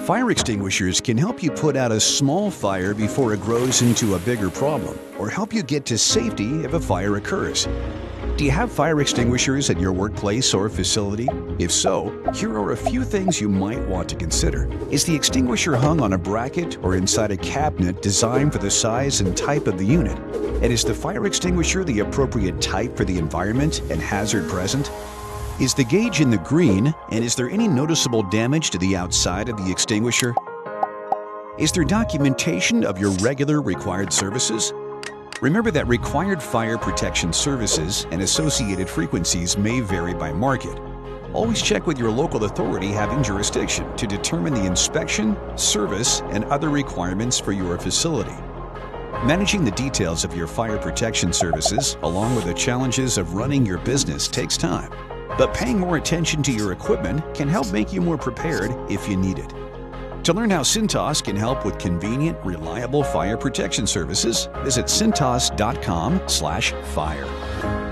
Fire extinguishers can help you put out a small fire before it grows into a bigger problem, or help you get to safety if a fire occurs. Do you have fire extinguishers at your workplace or facility? If so, here are a few things you might want to consider. Is the extinguisher hung on a bracket or inside a cabinet designed for the size and type of the unit? And is the fire extinguisher the appropriate type for the environment and hazard present? Is the gauge in the green, and is there any noticeable damage to the outside of the extinguisher? Is there documentation of your regular required services? Remember that required fire protection services and associated frequencies may vary by market. Always check with your local authority having jurisdiction to determine the inspection, service, and other requirements for your facility. Managing the details of your fire protection services, along with the challenges of running your business, takes time. But paying more attention to your equipment can help make you more prepared if you need it. To learn how Cintas can help with convenient, reliable fire protection services, visit cintas.com/fire.